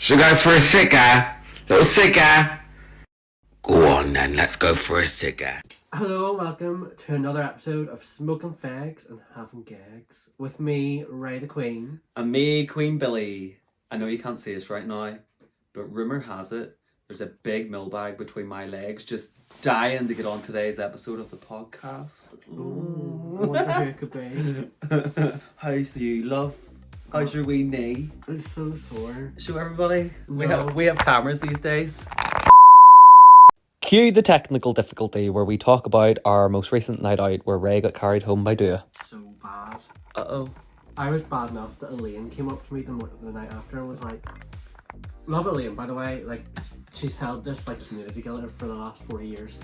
Should we go for a ciggar? Little ciggar? Go on then, let's go for a ciggar. Hello and welcome to another episode of Smoking Fegs and Having Gegs with me, Ray the Queen. And me, Queen Billy. I know you can't see us right now, but rumour has it there's a big mill bag between my legs just dying to get on today's episode of the podcast. I wonder who it could be. How's you, love? How's your wee knee? It's so sore. Show everybody. No. We have cameras these days. Cue the technical difficulty where we talk about our most recent night out where Ray got carried home by Dua. So bad. Uh-oh. I was bad enough that Elaine came up to me the night after and was like, love Elaine, by the way, like, she's held this, like, community together for the last 40 years.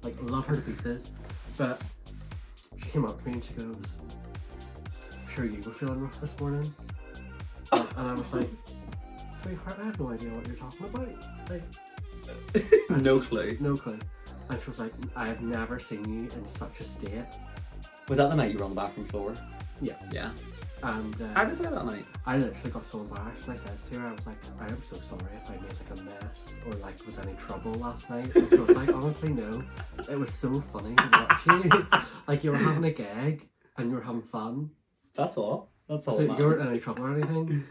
Like, love her to pieces. But she came up to me and she goes, I'm sure you were feeling rough this morning. And I was like, sweetheart, I have no idea what you're talking about. Like, No clue. no clue. And she was like, I have never seen you in such a state. Was that the night you were on the bathroom floor? Yeah. Yeah. And How was that night? I literally got so embarrassed and I said to her, I was like, I am so sorry if I made like a mess or like was any trouble last night. And she was like, honestly no. It was so funny to watch you. Like you were having a gag and you were having fun. That's all. That's all. So man. you weren't in any trouble or anything.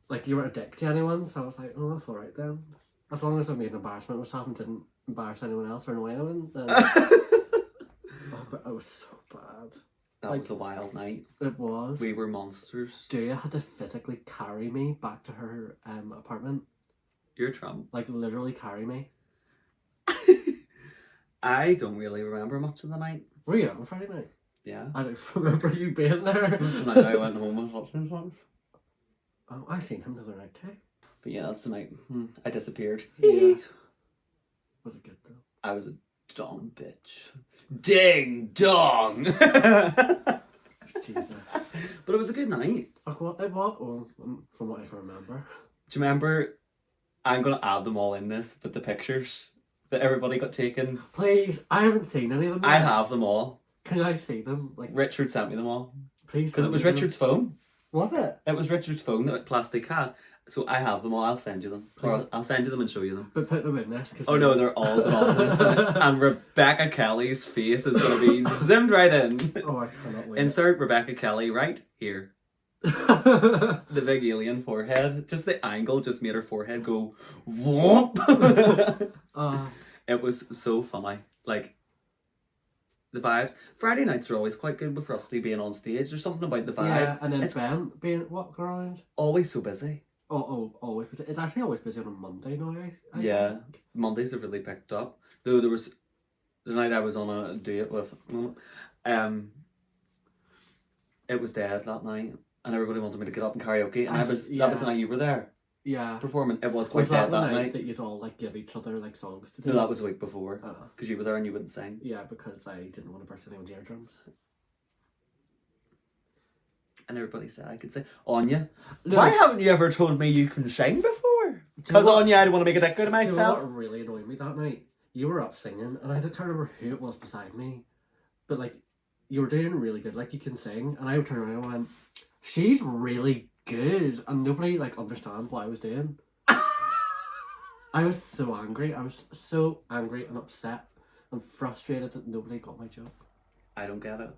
Like you weren't a dick to anyone. So I was like, oh, that's alright then. As long as I made an embarrassment of myself and didn't embarrass anyone else or annoy anyone, then oh, but it was so bad. That like- was a wild night. It was. We were monsters. Dua had to physically carry me back to her apartment. You're Trump. Like literally carry me. I don't really remember much of the night. Were you on Friday night? Yeah. I don't remember you being there. The night I went home and was watching songs. Oh, I seen him the other night too. But yeah, that's the night I disappeared. Yeah. Was it good though? I was a dumb bitch. Ding dong! Jesus. But it was a good night. Like what? It was? Well, from what I can remember. Do you remember? I'm going to add them all in this, but the pictures that everybody got taken. Please, I haven't seen any of them. I yet. have them all. Can I see them? Like, Richard sent me them all. please. Because it send was me them. Richard's phone. Was it? It was Richard's phone that plastic had. So I have them all. I'll send you them. Or I'll send you them and show you them. But put them in this. Oh no, they're all on this. And Rebecca Kelly's face is going to be zoomed right in. Oh, I cannot wait. Insert Rebecca Kelly right here. The big alien forehead. Just the angle just made her forehead go whoomp. It was so funny. Like, the vibes. Friday nights are always quite good with Rusty being on stage. There's something about the vibe. yeah, and then It's Ben being walking around. always so busy. Always busy. It's actually always busy on a Monday now. I Yeah. think. Mondays have really picked up. Though there was the night I was on a date with it was dead that night and everybody wanted me to get up and karaoke and that was the night you were there Yeah. performing. It was quite Was that dead the that night night. that you all like give each other like songs to do? No, that was the week before. Oh. Because you were there and you wouldn't sing. Yeah, because I didn't want to burst anyone's eardrums. And everybody said I could sing. Anya, No. why haven't you ever told me you can sing before? Do you Because know what- Anya, I don't want to make a dick out of Do you know myself. what really annoyed me that night? You were up singing, and I don't remember who it was beside me, but like, you were doing really good, like you can sing, and I would turn around and went, she's really good, and nobody like understand what I was doing. I was so angry. I was so angry and upset and frustrated that nobody got my joke. I don't get it.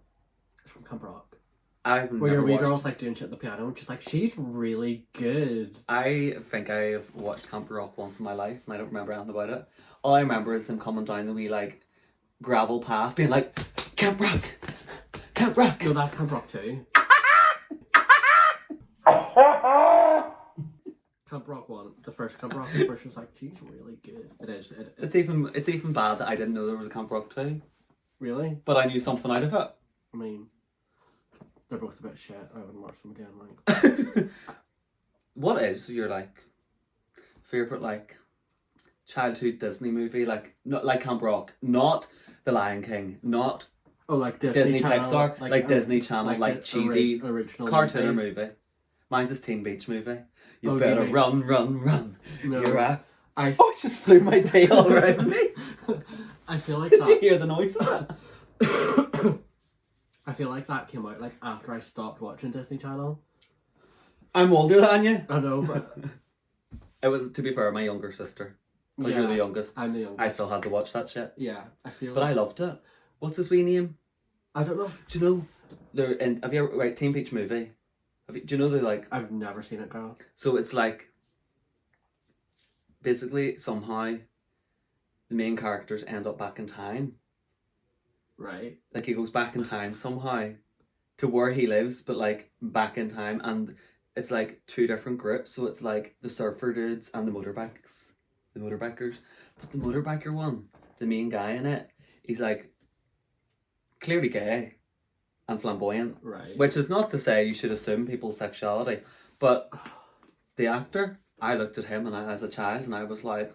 It's from Camp Rock. I've Where your never wee watched. girl's like doing shit on the piano, and she's like, she's really good. I think I've watched Camp Rock once in my life and I don't remember anything about it. All I remember is them coming down the wee like gravel path being like, Camp Rock! Camp Rock! No, that's Camp Rock too. Camp Rock 1, the first Camp Rock, where she was like, she's really good. It is. It's even bad that I didn't know there was a Camp Rock 2. Really? But I knew something out of it. I mean, they're both a bit shit. I wouldn't watch them again. Like, What is your like favourite like childhood Disney movie? Like not like Camp Rock, not The Lion King, not oh, like Disney Channel, Pixar, like Disney Channel, like the cheesy original cartoon movie. movie. Mine's this Teen Beach movie. You Oh, better you mean- run, run, run. No, You're a... I, Oh, it just flew my tail around me. I feel like Did you that. hear the noise of it? I feel like that came out like after I stopped watching Disney Channel. I'm older than you. I know, but It was, to be fair, my younger sister. Because you're the youngest. I'm the youngest. I still had to watch that shit. Yeah, I feel. But I loved it. What's his wee name? I don't know. Do you know? They're in. Have you ever right Teen Peach movie? Do you know they're like? I've never seen it, girl. So it's like. Basically, somehow, the main characters end up back in time. Right. Like he goes back in time somehow, to where he lives, but like back in time, and it's like two different groups. So it's like the surfer dudes and the motorbikers. But the motorbiker one, the main guy in it, he's like clearly gay and flamboyant. Right. Which is not to say you should assume people's sexuality, but the actor, I looked at him and as a child and I was like,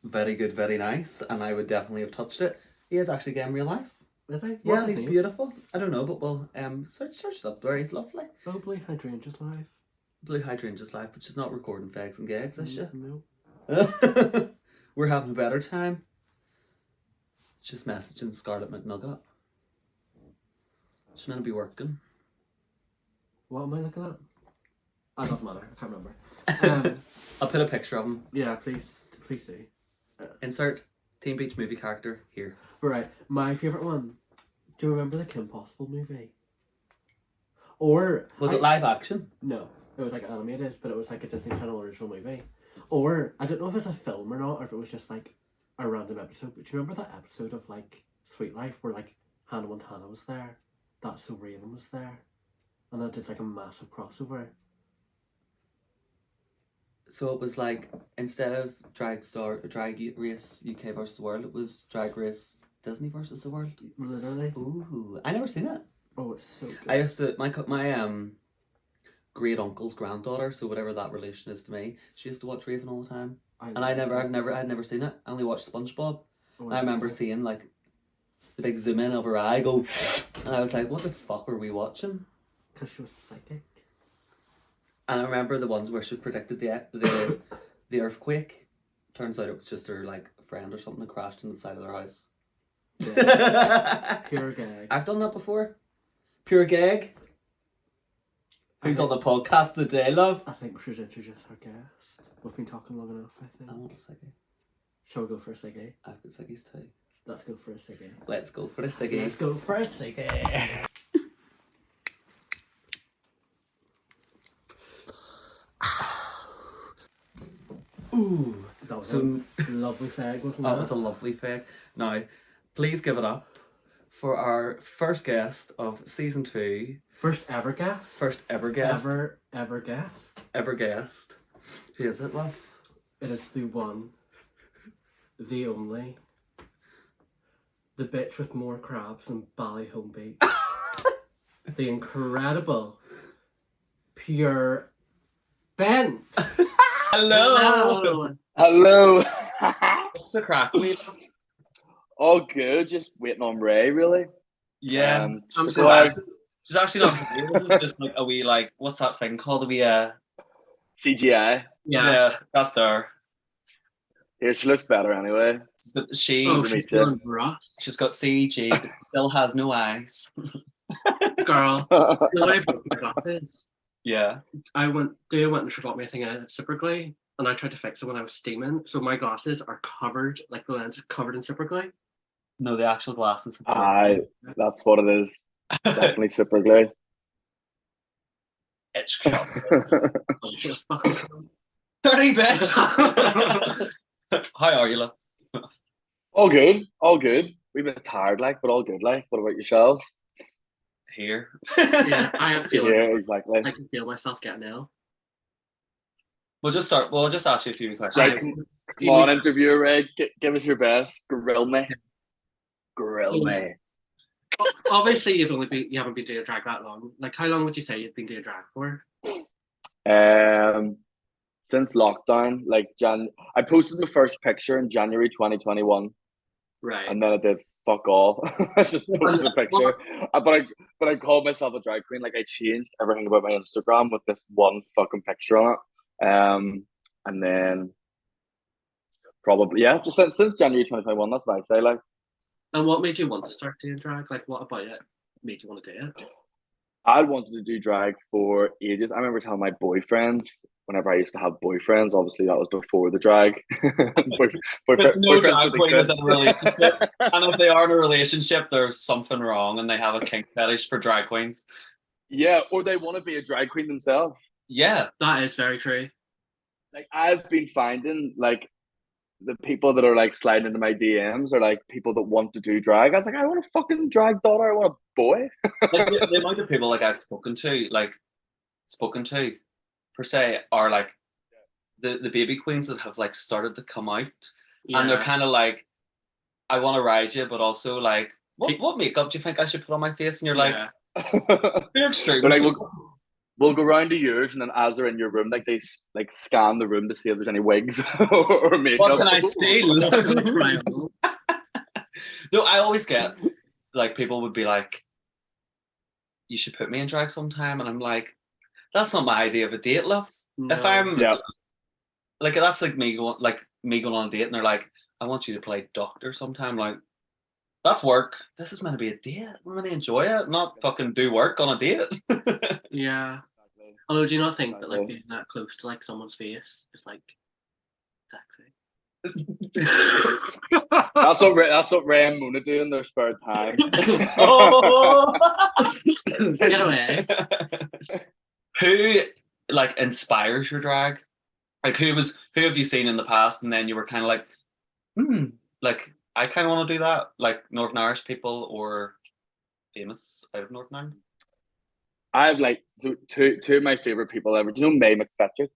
very good, very nice, and I would definitely have touched it. He is actually gay in real life. Is he? Yeah, What's he's his name? beautiful. I don't know, but we'll search it up there. He's lovely. Oh, Blue Hydrangea's live. Blue Hydrangea's life, but she's not recording Fegs and Gegs, is she? No. We're having a better time. She's messaging Scarlett McNugget. She's meant to be working. What am I looking at? That doesn't matter. I can't remember. I'll put a picture of him. Yeah, please do. Insert Teen Beach movie character here. Right, my favourite one. Do you remember the Kim Possible movie? Or Was it live action? No, it was like animated, but it was like a Disney Channel original movie. Or I don't know if it's a film or not, or if it was just like a random episode. But do you remember that episode of like Sweet Life where like Hannah Montana was there, That's So Raven was there, and they did like a massive crossover. So it was like, instead of Drag Race UK versus the World, it was Drag Race Disney versus the World. Literally. Ooh, I never seen it. Oh, it's so good. I used to my great uncle's granddaughter, so whatever that relation is to me, she used to watch Raven all the time, and I'd never seen it. I only watched SpongeBob. Oh, I remember seeing like the big zoom in of her eye go, and I was like, "What the fuck were we watching?" Because she was psychic. And I remember the ones where she predicted the earthquake. Turns out it was just her like friend or something that crashed into the side of their house. Yeah. Pure gag. I've done that before. Pure gag. Who's on the podcast today, love? I think we should introduce our guest. We've been talking long enough, I think. I want a ciggy. Shall we go for a ciggy? I've got ciggies too. Let's go for a ciggy. Let's go for a ciggy. Let's go for a ciggy. Ooh, that was So a lovely fag, wasn't that it? was a lovely fake. Now, please give it up for our first guest of season 2. First ever guest? First ever guest. Ever guest? Ever guest. Who is it, love? It is the one, the only, the bitch with more crabs than Ballyhome Beach. The incredible, pure Bent. Hello. Hello. What's the crack? All good. Just waiting on Ray, really. Yeah. She's actually not here. This is just like a wee, like, what's that thing called? A wee, CGI. yeah, got there. Here, she looks better anyway. She's feeling rough. She's got CG, but still has no eyes. Girl, the way I broke my glasses. Yeah. I went and she got me a thing of super glue, and I tried to fix it when I was steaming. So my glasses are covered, like the lens is covered in super glue. No, the actual glasses. Aye, that's what it is. Definitely super glue. It's Just fucking dirty bitch. How are you, love? All good. All good. We've been tired, like, but all good, like. What about yourselves? Here. yeah, I am feeling. Yeah, exactly. I can feel myself getting ill. We'll just ask you a few questions. Right, come on, interviewer Ray. Give us your best. Grill me. Grill me. Obviously, you haven't been doing drag that long. Like, how long would you say you've been doing drag for? Since lockdown, like I posted my first picture in January 2021. Right. And then I did fuck all. I just posted a picture. But I called myself a drag queen. Like, I changed everything about my Instagram with this one fucking picture on it. And then probably just since January 2021, that's what I say. Like, and what made you want to start doing drag? Like, what about it made you want to do it? I wanted to do drag for ages. I remember telling my boyfriends whenever I used to have boyfriends. Obviously, that was before the drag. Because no Boyfriends drag didn't queen is in exist. a relationship, and if they are in a relationship, there's something wrong, and they have a kink fetish for drag queens. Yeah, or they want to be a drag queen themselves. Yeah, That is very true. Like I've been finding like the people that are like sliding into my DMs are like people that want to do drag. I was like, I want a fucking drag daughter. I want a boy. like the amount of people like I've spoken to per se are like the baby queens that have like started to come out, and they're kind of like, I want to ride you, but also like, what makeup do you think I should put on my face? And you're like, you're extreme. They're like, we'll go round to yours, and then as they're in your room, like they like scan the room to see if there's any wigs or makeup. What can I steal? No, I always get like people would be like, you should put me in drag sometime, and I'm like, that's not my idea of a date, love. No. If I'm Yeah. like, that's like me going on a date, and they're like, I want you to play doctor sometime. Like, that's work. This is meant to be a date. I'm going to enjoy it, not fucking do work on a date. Yeah. Although, do you not think that like being that close to like someone's face is like sexy? That's what Ray and Mona do in their spare time. Oh! Get away. Who like inspires your drag? Like who have you seen in the past, and then you were kind of like, like I kind of want to do that, like Northern Irish people or famous out of Northern Ireland. I have like two of my favorite people ever. Do you know May McFetrich?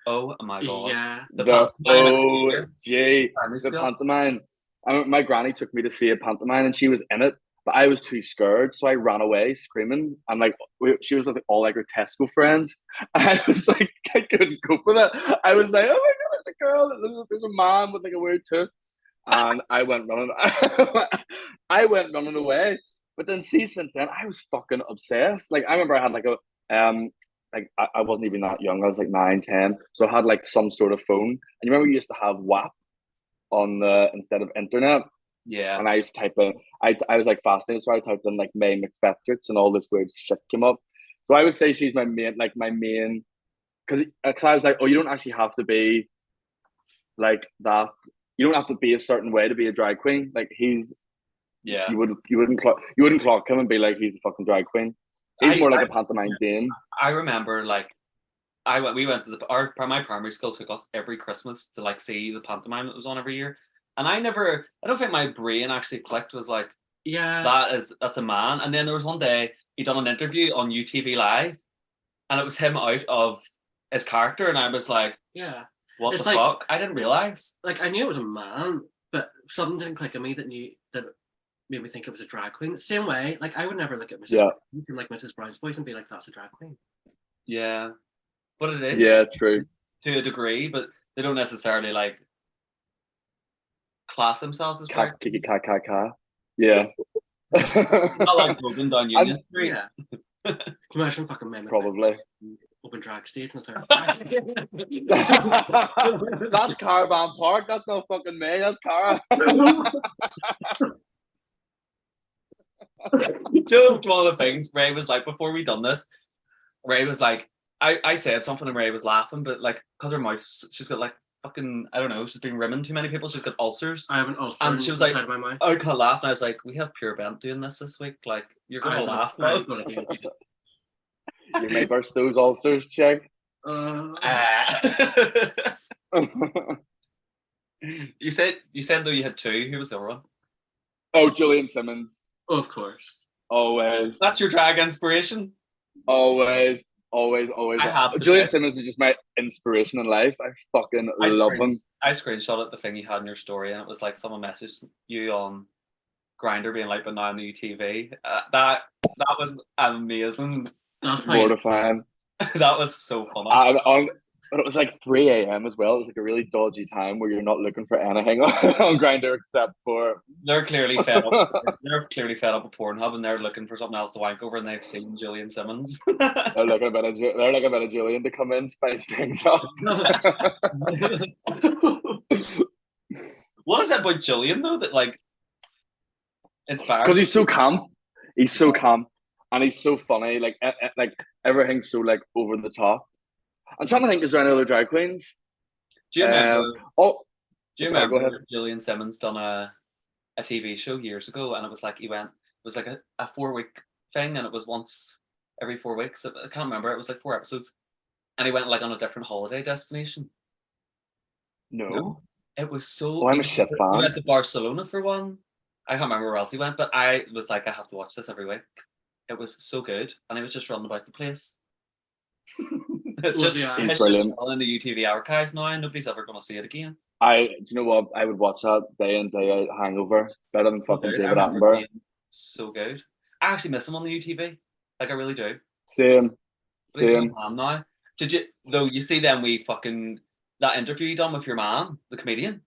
Oh my god! Yeah. The the pantomime. My granny took me to see a pantomime, and she was in it, but I was too scared, so I ran away screaming. And like she was with all like her Tesco friends, and I was like, I couldn't cope with it. I was like, oh my god, there's a girl, there's a man with like a weird tooth, and I went running. I went running away. But then, see, since then, I was fucking obsessed. Like I remember, I had like like I wasn't even that young. I was like 9, 10. So I had like some sort of phone. And you remember we used to have WAP on the instead of internet. Yeah. And I used to type in. I was like fascinated, so I typed in like May McFetrich, and all this weird shit came up. So I would say she's my main, because I was like, oh, you don't actually have to be like that. You don't have to be a certain way to be a drag queen. Like he's. Yeah. You wouldn't clock him and be like he's a fucking drag queen. He's more like a pantomime Dane. I remember like we went to my primary school took us every Christmas to like see the pantomime that was on every year. And I don't think my brain actually clicked, was like, yeah, that's a man. And then there was one day he done an interview on UTV Live, and it was him out of his character, and I was like, yeah, what the fuck? I didn't realize. Like I knew it was a man, but something didn't click on me that made me think it was a drag queen. The same way, like I would never look at Mrs. Brown from like Mrs. Brown's Boys and be like, that's a drag queen. Yeah, but it is. Yeah, true. To a degree, but they don't necessarily like class themselves as drag. Kiki ka ka ka. Yeah. Not like Broken down Union Street. Yeah. Can you imagine fucking men? Probably. Open drag stage in the That's Caravan Park. That's not fucking me. That's Cara. Joe, one of the things Ray was like before we done this, Ray was like, I said something and Ray was laughing, but like because her mouth, she's got like fucking, I don't know, she's been rimming too many people, she's got ulcers. I have an ulcer, and she was like, my mouth. I can't laugh, and I was like, we have Pure Bent doing this week, like you're gonna laugh. You may burst those ulcers, check. You said though you had two. Who was the other one? Oh, Julian Simmons. Oh, of course. Always. That's your drag inspiration? Always. Julian to Simmons is just my inspiration in life. I fucking love him. I screenshotted the thing you had in your story, and it was like someone messaged you on Grindr being like, but now on the UTV. That was amazing. That's mortifying. That was so funny. But it was like 3 a.m. as well. It was like a really dodgy time where you're not looking for anything on Grindr except for. They're clearly fed up. They're clearly fed up with Pornhub, and they're looking for something else to wank over, and they've seen Julian Simmons. They're looking a bit of Julian to come in, spice things up. What is it about Julian though that like inspires? Because he's so calm. He's so calm, and he's so funny. Like everything's so like over the top. I'm trying to think. Is there any other drag queens? Do you remember? Oh, Do you sorry, go remember ahead. Julian Simmons done a TV show years ago, and it was like it was like a 4-week thing, and it was once every 4 weeks. I can't remember. It was like 4 episodes, and he went like on a different holiday destination. No. It was so. Oh, I'm a shit He fan. went to Barcelona for one. I can't remember where else he went, but I was like, I have to watch this every week. It was so good, and he was just running about the place. It's just He's it's brilliant. just in the UTV archives now, and nobody's ever going to see it again. Do you know what? I would watch that day in, day out. Hangover. Better than fucking Good. I David remember Attenborough. being so good. I actually miss him on the UTV. Like I really do. Same. But he's Same. not man now. Did you though? You see them that interview you done with your man, the comedian.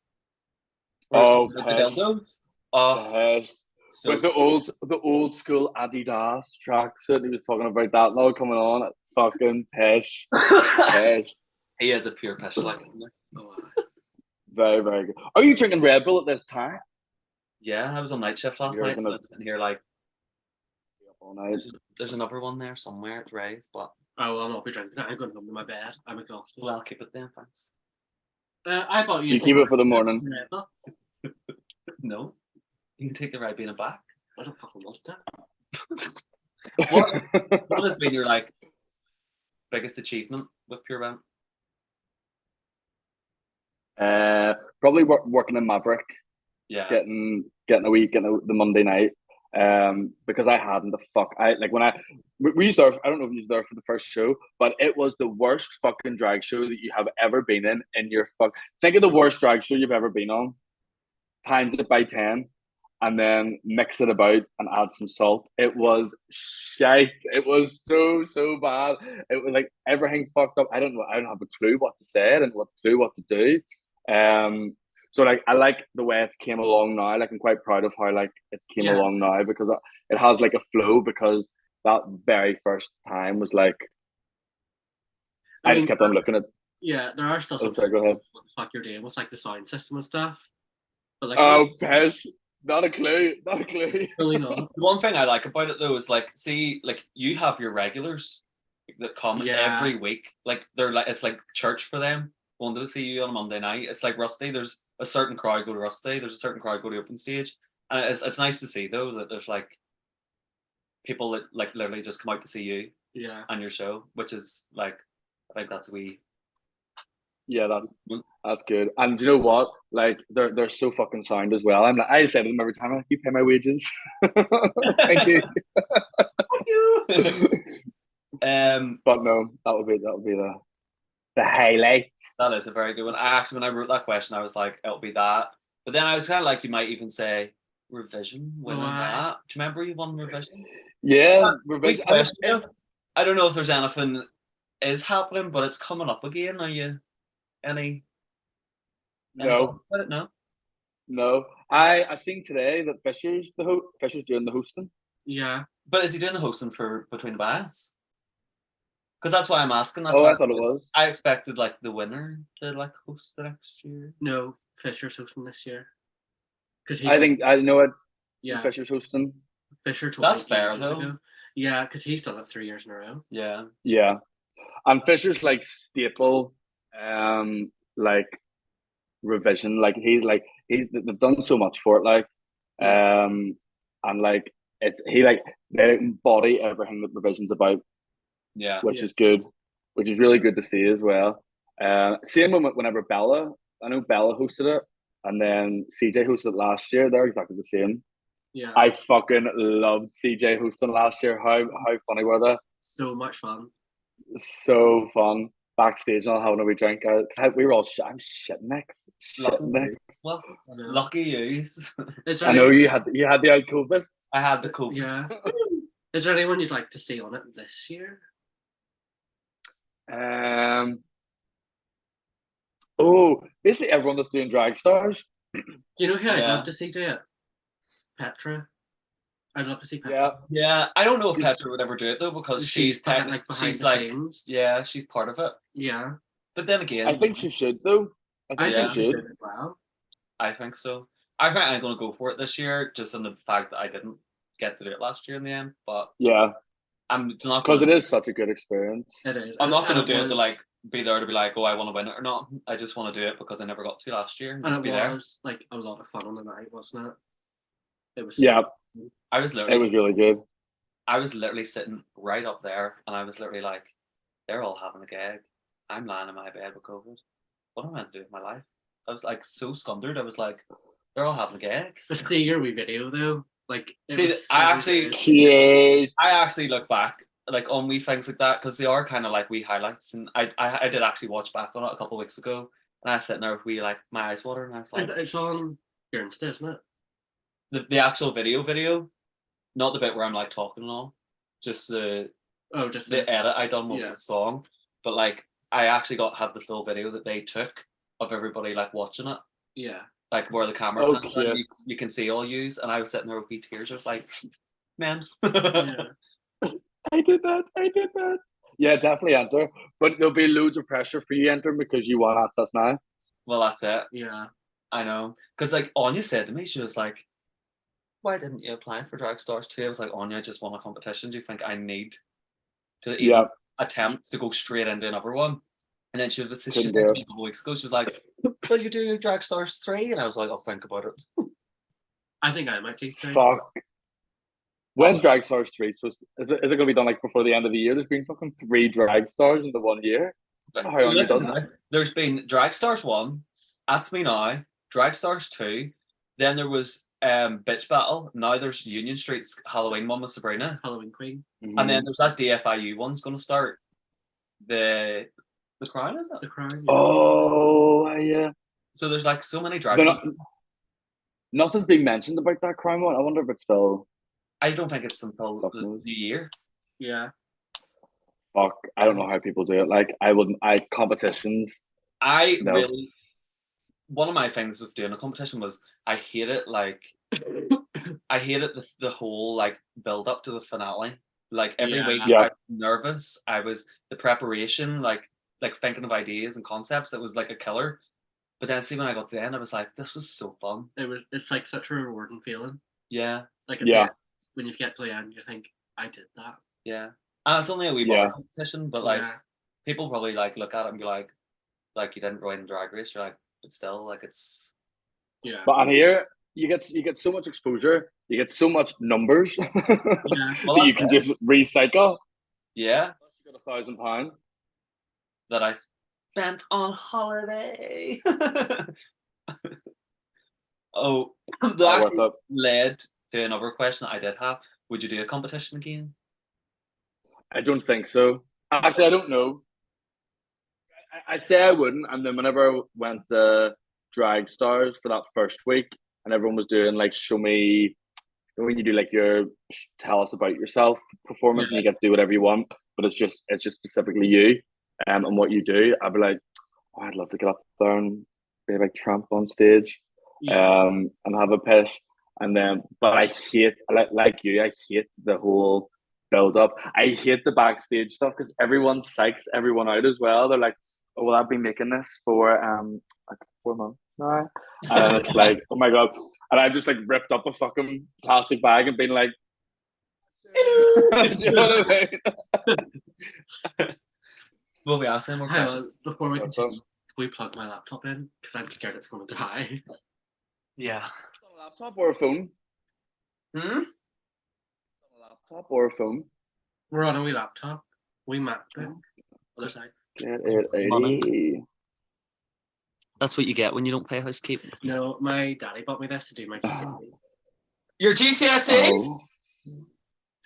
Where it's Oh, the pish. dildos. Oh, Pish. so With the old school Adidas tracksuit. He was talking about that now coming on. Fucking pish. Pish. he is a pure pish, like, isn't he? Oh, Very, very good. Are you drinking Red Bull at this time? Yeah, I was on night shift last You're night, so gonna- I'm sitting here like All night. there's another one there somewhere to raise, but I will not be drinking it. I'm going home to my bed. I'm exhausted. well, I'll keep it there, thanks. I bought you. You keep it for the morning. No, you can take the Ribena back. I don't fucking want that. What has been your like biggest achievement with Pure Bent? Probably working in Maverick, Yeah, getting the Monday night. Because I hadn't we used there. I don't know if you were there for the first show, but it was the worst fucking drag show that you have ever been in your fuck. Think of the worst drag show you've ever been on, times it by 10, and then mix it about and add some salt. It was shite. It was so bad. It was like everything fucked up. I don't know. I don't have a clue what to say. I didn't have a clue what to do. So like I like the way it came along now. Like I'm quite proud of how like it came along now because it has like a flow. Because that very first time was like I just kept on looking at. Yeah, there are still some. Sorry, go ahead. What the fuck you're doing with like the sound system and stuff. But like, Oh, Pesh, not a clue. Not a clue. really not. one thing I like about it though is like, see, like you have your regulars that come every week. Like they're like it's like church for them. Going to see you on a Monday night. It's like Rusty. There's a certain crowd go to Rusty. There's a certain crowd go to Open Stage, and it's nice to see though that there's like people that like literally just come out to see you and your show, which is like I think that's Yeah, that's good. And do you know what? Like they're so fucking sound as well. I say to them every time, you pay my wages. Thank you. But no, that would be the highlight. That is a very good one. I actually, when I wrote that question, I was like, it'll be that. But then I was kind of like, you might even say revision winning that. Do you remember you won revision? Yeah, revision. I don't know if there's anything is happening, but it's coming up again. Are you any? No. No. I seen today that Fisher's doing the hosting. Yeah. But is he doing the hosting for Between the Bias? Because that's why I'm asking. That's I thought it was. I expected like the winner to like host the next year. No, Fisher's hosting this year. Because I know it. Yeah. Fisher's hosting. Fisher told that's fair though. Ago. Yeah, because he's done it 3 years in a row. Yeah. Yeah, and Fisher's like staple, like revision. Like they've done so much for it. Like, and like they embody everything that revision's about. Yeah, which is good, which is really good to see as well. Same whenever I know Bella hosted it, and then CJ hosted it last year. They're exactly the same. Yeah, I fucking loved CJ hosting last year. How funny were they? So much fun. So fun. Backstage and all having a wee drink. We were all I'm shitting next. Well, lucky yous. I know you had the old COVID. I had the COVID. Yeah. Is there anyone you'd like to see on it this year? Basically everyone that's doing drag stars. Do you know who I'd love to see do it? Petra. I'd love to see Petra. Yeah. I don't know if Petra would ever do it though because she's behind the scenes. Yeah, she's part of it. Yeah. But then again, I think she should though. I think she should. As well. I think so. I think I'm going to go for it this year, just on the fact that I didn't get to do it last year in the end. But yeah. I'm not because it is such a good experience. It is. I'm not going to do it to like be there to be like, oh, I want to win it or not. I just want to do it because I never got to last year. And Just it be there. was like a lot of fun on the night, wasn't it? It was. Yeah, I was it literally, was really good. I was literally sitting right up there, and I was literally like, they're all having a gig. I'm lying in my bed with COVID. What am I meant to do with my life? I was like so skundered. I was like, they're all having a gig. Just see your wee video though. Like, it See, was I so actually- good. Cute. I actually look back like on wee things like that because they are kind of like wee highlights, and I did actually watch back on it a couple of weeks ago, and I was sitting there with wee like my eyes watering, and I was like, It's on your Insta, isn't it? the actual video, not the bit where I'm like talking and all, just the Oh, just the edit I done with Yeah. the song, but like I actually had the full video that they took of everybody like watching it, yeah. like where the camera Oh, pans down, cute. you can see all yous, and I was sitting there with wee tears. I was like, memes. Yeah. I did that. Yeah, definitely enter. But there'll be loads of pressure for you entering because you want access now. Well, that's it. Yeah. I know, because like Anya said to me, she was like, "Why didn't you apply for Drag Stars 2?" I was like, "Anya, I just won a competition. Do you think I need to even Yeah, attempt to go straight into another one?" And then she said Couldn't to do me a couple of weeks ago, she was like, "Will you do Drag Stars 3?" And I was like, "I'll think about it." I think I might do. fuck. When's Drag Stars 3 supposed to, is it going to be done like before the end of the year? There's been fucking 3 Drag Stars in the 1 year. But How Anya listen, does it? there's been Drag Stars 1, That's Me Now, Drag Stars 2, then there was Bitch Battle, now there's Union Street's Halloween one with Sabrina, Halloween Queen. and then there's that DFIU one's going to start. The Crown, is it? The Crown. Yeah. Oh, yeah. So there's like so many drag They're queens. Nothing's being mentioned about that crime one. I wonder if it's still. I don't think it's until Fuck the knows. new year. Yeah. Fuck, I don't know how people do it. Like, competitions. No. Really, one of my things with doing a competition was I hate it. Like, I hated the whole like build up to the finale. Like every week, Yeah. I was nervous. I was the preparation, like thinking of ideas and concepts. It was like a killer. But then, see, when I got to the end, I was like, this was so fun. It's like such a rewarding feeling. Yeah, Like Yeah. when you get to the end, you think, I did that. yeah. And it's only a wee Yeah. bar competition, but like Yeah. people probably like look at it and be like you didn't win Drag Race. You're like, but still, like it's Yeah. But on here, you get so much exposure. You get so much numbers Yeah. Well, that you that's can it. just recycle. Yeah, You got £1,000. that I spent on holiday. Oh, that Not actually worth it. led to another question I did have. Would you do a competition again? I don't think so. Actually, I don't know. I say I wouldn't, and then whenever I went to Drag Stars for that first week, and everyone was doing like show me, when you do like your tell us about yourself performance, and you get to do whatever you want, but it's just specifically you, and what you do. I'd be like, oh, I'd love to get up there and be like Trump on stage, Yeah. and have a piss, and then, but I hate like you, I hate the whole build up. I hate the backstage stuff because everyone psychs everyone out as well. They're like, oh, well, I've been making this for like 4 months now, and it's like, oh my god, and I've just like ripped up a fucking plastic bag and been like, do you know what I mean? Will we ask any more Hang questions? on, before we What's continue, can we plug my laptop in? Because I'm scared it's going to die. Yeah. A laptop or a phone? Hmm? A laptop or a phone? We're on a wee laptop. Wee MacBook. Other side. Get it out. That's what you get when you don't pay housekeeping. No, my daddy bought me this to do my GCSE. Your GCSEs? Oh.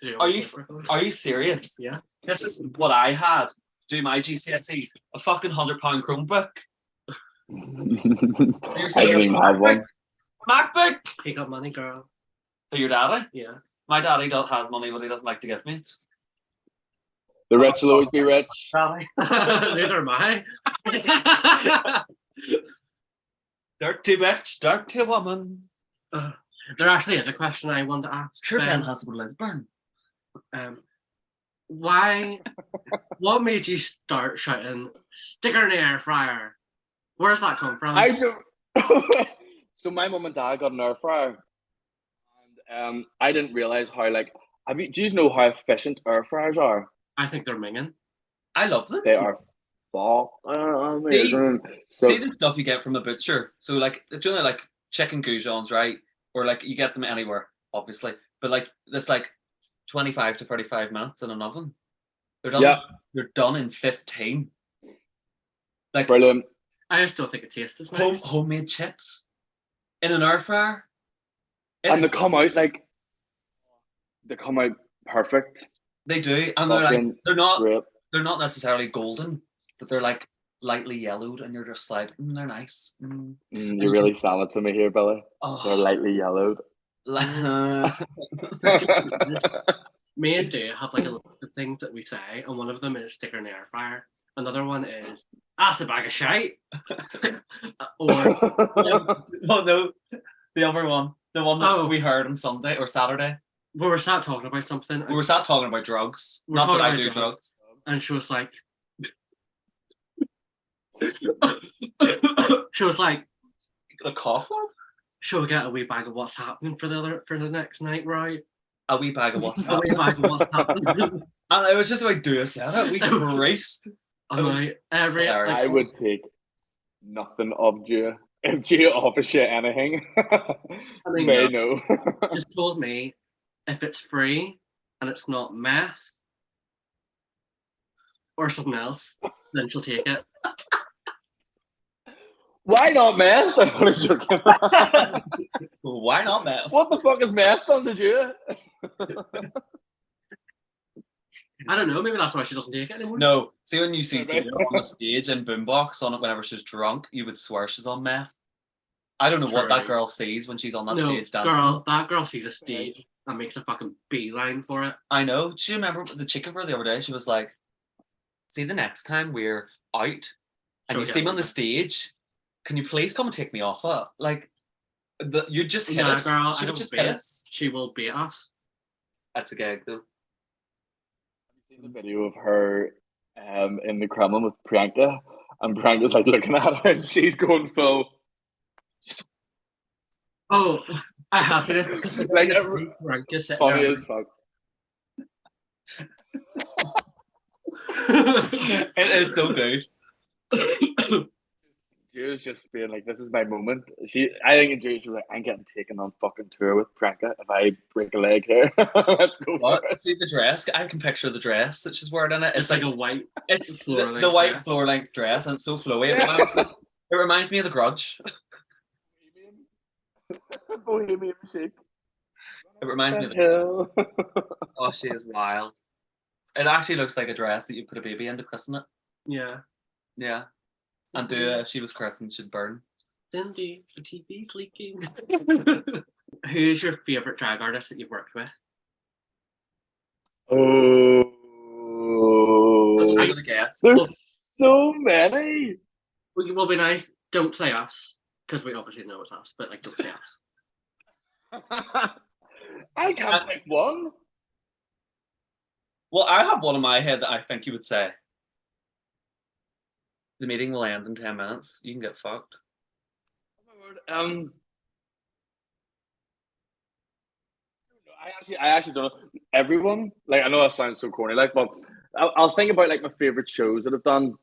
To do Are all you- the work on it. Are you serious? Yeah. This is what I had to do my GCSEs. A fucking £100 Chromebook. I don't even have one. MacBook. He got money, girl. For your daddy? Yeah. My daddy has money, but he doesn't like to give me it. The rich will always be rich. Daddy. Neither am I. Dirty bitch, dirty woman. There actually is a question I want to ask. Sure, Ben Ben. has a Lisburn. Why? What made you start shouting "sticker in the air fryer"? Where's that come from? I don't. So my mum and dad got an air fryer, and I didn't realize how like. Do you know how efficient air fryers are? I think they're minging. I love them. They are fuck amazing. So See the stuff you get from the butcher. So like, do you know like chicken goujons, right? Or like you get them anywhere, obviously. But like there's like 25 to 35 minutes in an oven. They're done. yeah, They're done in 15. Like brilliant. I just don't think it tastes as nice. homemade chips in an air fryer. And they come out perfect. They do, and they're Fucking like great. they're not necessarily golden, but they're like lightly yellowed, and you're just like, they're nice. You're really selling it to me here, Billy. They're lightly yellowed. Me and Jay have like a list of things that we say, and one of them is stick her in the air fryer. Another one is that's a bag of shite. Or Oh no, the other one, the one that Oh. we heard on Sunday or Saturday. we were sat talking about something, We were sat talking about drugs. We're Not that talking I do about drugs. and she was like, she was like, A cough one? "Shall we get a wee bag of what's happening for the next night, right?" A wee bag of what's A wee bag of what's happening. And it was just about do a setup. We Christ. I'm like, every hilarious. I would take nothing of Jay. If Jay offers you anything, mean, say no. just told me if it's free and it's not meth or something else, then she'll take it. Why not meth? I'm only joking. Why not, man? What the fuck is meth done to Jay? I don't know. Maybe that's why she doesn't take it anymore. No, see when you see Okay. Dana on the stage and boombox on it whenever she's drunk, you would swear she's on meth. I don't know what that True. girl sees when she's on that No, stage dancing. that girl sees a stage and makes a fucking beeline for it. I know. Do you remember the chicken for the other day? She was like, "See, the next time we're out and Sure, you see me yeah. on the stage, can you please come and take me off it? Like, you just hit Nah, us. girl, She I would don't just beat hit it. us. She will beat us. That's a gag, though. Seen the video of her in the Kremlin with Priyanka, and Priyanka's like looking at her, and she's going full. Oh, I have seen it. Like, Rank is sitting Funny there. as fuck. It is so good. Jay's just being like, "This is my moment." I think in Jay, she was like, "I'm getting taken on fucking tour with Priyanka if I break a leg here." Let's go for What? it. See the dress? I can picture the dress that she's wearing in it. It's like a white. It's floor-length the white dress. floor length dress, and it's so flowy. Yeah. It reminds me of The Grudge. Bohemian chic. It reminds me of the. Hell. Oh, she is wild. It actually looks like a dress that you put a baby in to christen it. Yeah. Yeah. And she was christened, she'd burn. Cindy, the TV's leaking. Who's your favorite drag artist that you've worked with? I'm Oh. gonna guess. There's so many. Will be nice. Don't say us, because we obviously know it's us. But like, don't say us. I can't pick one. Well, I have one in my head that I think you would say. The meeting will end in 10 minutes. You can get fucked. Oh my word. I actually don't know. Everyone, like, I know that sounds so corny, like, but I'll think about like my favorite shows that I've done.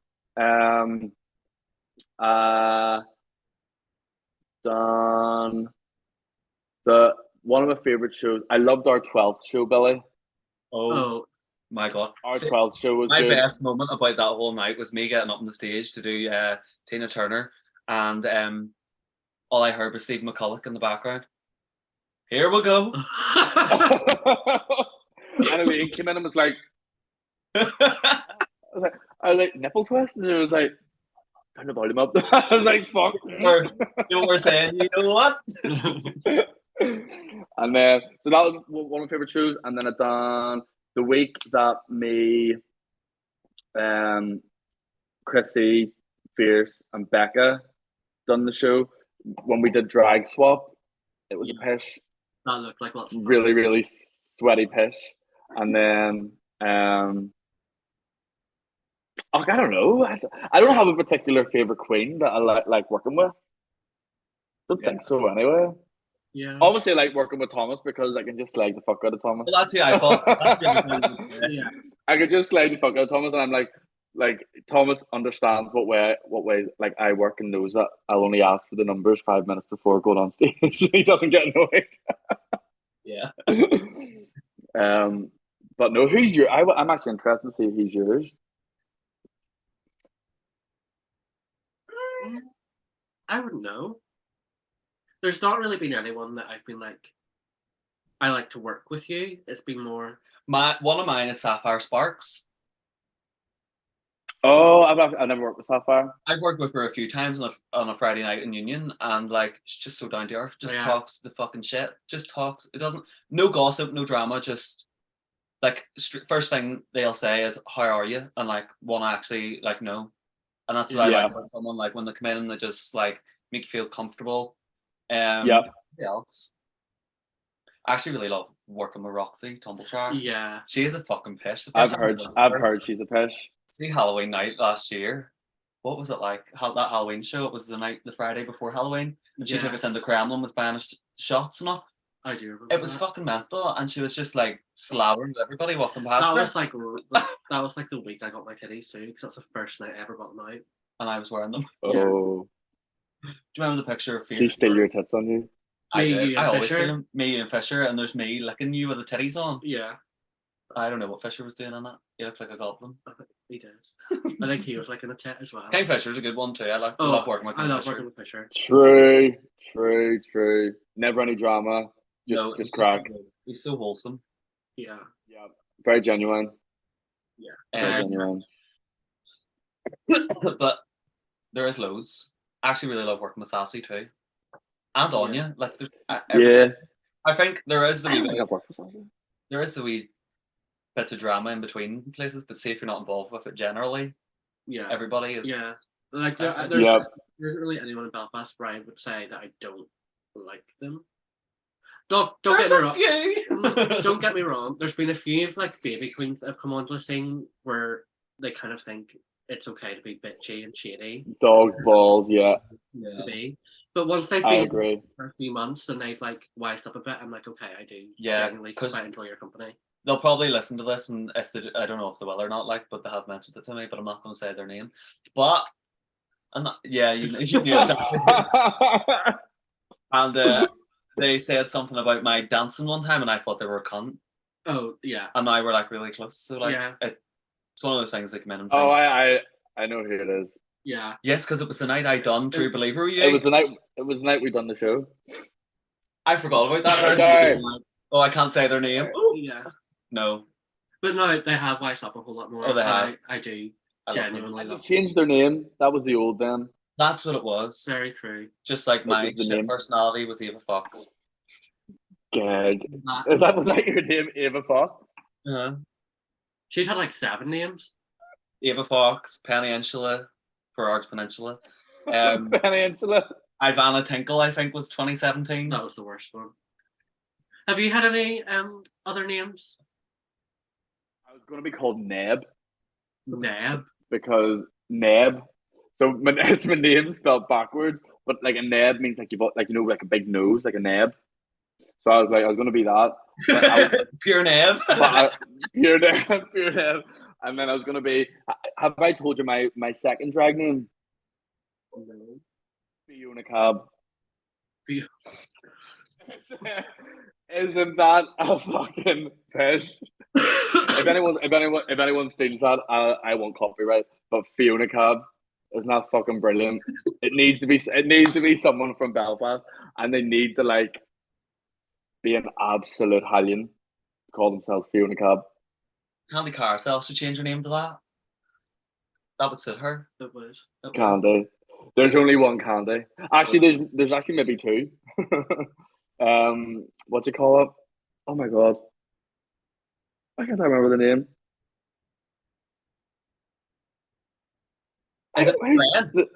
Done one of my favorite shows. I loved our 12th show, Billy. Oh, My God. Our See, 12th show was my good. best moment about that whole night was me getting up on the stage to do Tina Turner, and all I heard was Steve McCulloch in the background. Here we go. And Elaine came in and was like, I was like, nipple twist? And it was like, turn the volume up. I was like, fuck. Or, you know what we're saying? You know what? And then, so that was one of my favorite shows. And then I done the week that me, Chrissy, Fierce, and Becca done the show. When we did Drag Swap, it was a pish. that looked like lots of fun. Really, really sweaty pish. And then, I don't know. I don't have a particular favorite queen that I like working with. Don't think so anyway. Yeah. Obviously, I like working with Thomas because I can just slag the fuck out of Thomas. Well, that's who I thought. That's the only thing. Yeah. I could just slag the fuck out of Thomas, and I'm like, like Thomas understands what way like I work and knows that I'll only ask for the numbers 5 minutes before going on stage. He doesn't get annoyed. Yeah. But no, who's your? I'm actually interested to see who's yours. I wouldn't know. There's not really been anyone that I've been like, I like to work with you. It's been more. One of mine is Sapphire Sparks. Oh, I've never worked with Sapphire. I've worked with her a few times on a Friday night in Union, and like she's just so down to earth. Just talks the fucking shit. Just talks. It doesn't. No gossip, no drama. Just like first thing they'll say is "How are you?" and like want to actually like know, and that's what I like about someone. Like when they come in and they just like make you feel comfortable. What else? I actually really love working with Roxy Tumbletrack. Yeah, she is a fucking pish. I've heard she's a pish. See Halloween night last year. What was it like? That Halloween show? It was the Friday before Halloween, and she took us into Kremlin, was buying us shots and all. I do remember. It was fucking mental, and she was just like slabbering everybody walking past. That was like the week I got my titties too, because that's the first night I ever got them out, and I was wearing them. Oh, do you remember the picture of she steal your tits on you? I do. I always steal them. Me and Fisher, and there's me licking you with the titties on. Yeah. I don't know what Fisher was doing on that. He looked like a goblin. I think he did. I think he was like in a tit as well. King Fisher's a good one too. I love working with King Fisher. Working with Fisher. True. Never any drama. Just crack. He's so wholesome. Yeah. Very genuine. Yeah. Very genuine. But there is loads. I actually really love working with Sassy too. And Anya. Like I think there is the wee bits of drama in between places, but see if you're not involved with it generally. Yeah. Everybody is. Yeah. Like there isn't really anyone in Belfast where I would say that I don't like them. Don't get me wrong. Don't get me wrong. There's been a few of like baby queens that have come onto the scene where they kind of think it's okay to be bitchy and shady. Dog balls, to be. But once they've been for a few months and they've like wised up a bit, I'm like, okay, I do genuinely quite enjoy your company. They'll probably listen to this, and if they, I don't know if they will or not, like, but they have mentioned it to me, but I'm not going to say their name. But, you knew exactly. And they said something about my dancing one time, and I thought they were a cunt. Oh, yeah. And now we're like really close, so like, it's one of those things that come in and oh, I know who it is. Yeah. Yes, because it was the night I done True Believer. It was the night we done the show. I forgot about that. Oh, I can't say their name. Oh, yeah. No. But no, they have wised up a whole lot more. Oh, they have. I do genuinely love them. Changed their name. That was the old them. That's what it was. Very true. Just like my personality was Eva Fox. Gag. Was that your name, Eva Fox? Uh-huh. She's had like 7 names. Eva Fox, Peninsula, for Arts Peninsula. Peninsula. Ivana Tinkle, I think, was 2017. That was the worst one. Have you had any other names? I was going to be called Neb. Neb? Because Neb. So it's my name spelled backwards, but like a neb means like like a big nose, like a neb. So I was going to be that. Pure neb. Pure neb. And then I was going to be. Have I told you my second drag name? No. Fiona Cab. Isn't that a fucking fish? if anyone steals that, I won't copyright. But Fiona Cab. Isn't that fucking brilliant? It needs to be someone from Belfast, and they need to like be an absolute hellion. Call themselves Fiona Cab. Candy Carousel should change her name to that. That would suit her. It would. Candy. There's only one Candy. Actually, there's actually maybe 2. What do you call it? Oh my god, I can't remember the name. Is it friend?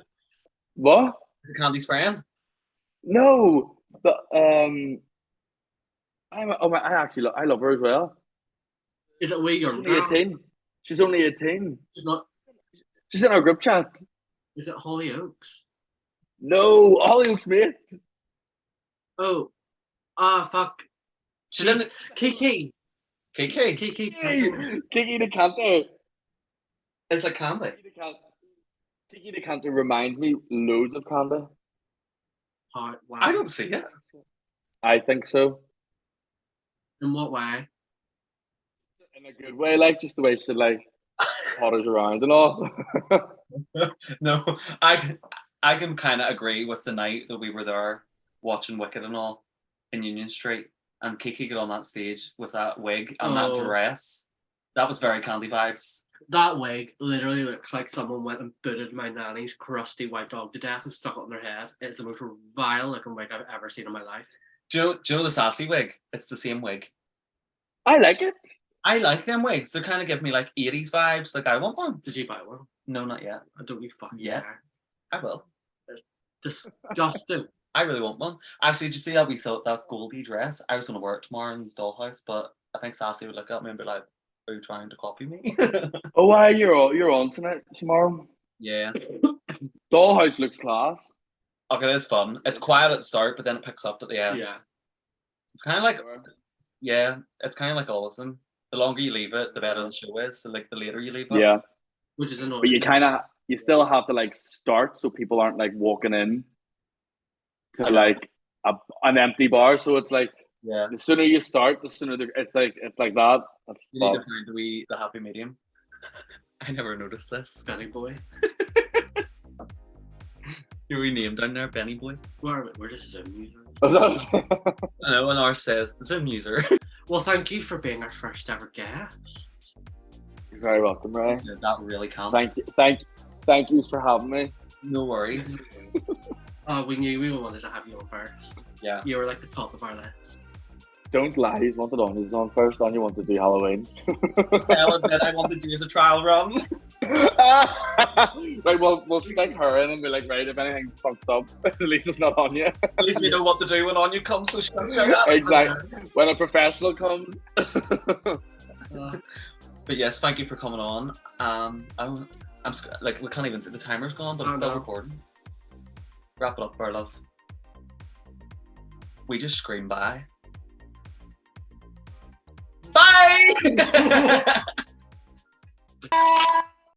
What? Is it Candy's friend? No. I love her as well. Is it a wee young girl? 18. She's only 18. She's not. She's in our group chat. Is it Holly Oaks? No, Holly Oaks, mate. Oh. Fuck. She didn't. Kiki. Kiki the Cantor. It's like candy. Tiki the Candy reminds me loads of candy. Wow. I don't see it. I think so. In what way? In a good way, like just the way she like potters around and all. No, I can kind of agree with the night that we were there watching Wicked and all in Union Street, and Kiki got on that stage with that wig and that dress. That was very candy vibes. That wig literally looks like someone went and booted my nanny's crusty white dog to death and stuck it on their head. It's the most vile looking wig I've ever seen in my life. Do you know the sassy wig? It's the same wig. I like it. I like them wigs. They kind of give me like 80s vibes. Like, I want one. Did you buy one? No, not yet. I don't be fucking Yeah. care. I will. It's disgusting. I really want one. Actually, did you see that we saw that Goldie dress? I was going to wear it tomorrow in Dollhouse, but I think Sassy would look at me and be like, "Are you trying to copy me?" Oh, why you're on tonight tomorrow? Yeah. Dollhouse looks class. Okay, it's fun. It's quiet at the start, but then it picks up at the end. Yeah. It's kind of like, yeah, it's kind of like all of them. The longer you leave it, the better the show is. So, like, the later you leave it. Yeah. Which is annoying. But you still have to like start so people aren't like walking in to like an empty bar. So it's like, yeah, the sooner you start, the sooner it's like that. That's you need to find the happy medium. I never noticed this. Benny Boy. You renamed down there, Benny Boy. We're just Zoom users. I know, and ours says Zoom user. Well, thank you for being our first ever guest. You're very welcome, Ray. That really counts. Thank you for having me. No worries. We knew we wanted to have you on first. Yeah. You were like the top of our list. Don't lie, he's wanted Anya's on first. Anya wanted to do Halloween. I'll admit I wanted to do as a trial run. Right, we'll stick her in and be like, right, if anything fucks up, at least it's not Anya. At least we know what to do when Anya comes, so she'll show up. Exactly. When a professional comes. But yes, thank you for coming on. I'm like, we can't even see the timer's gone, but it's still recording. Wrap it up, our love. We just scream bye. Bye!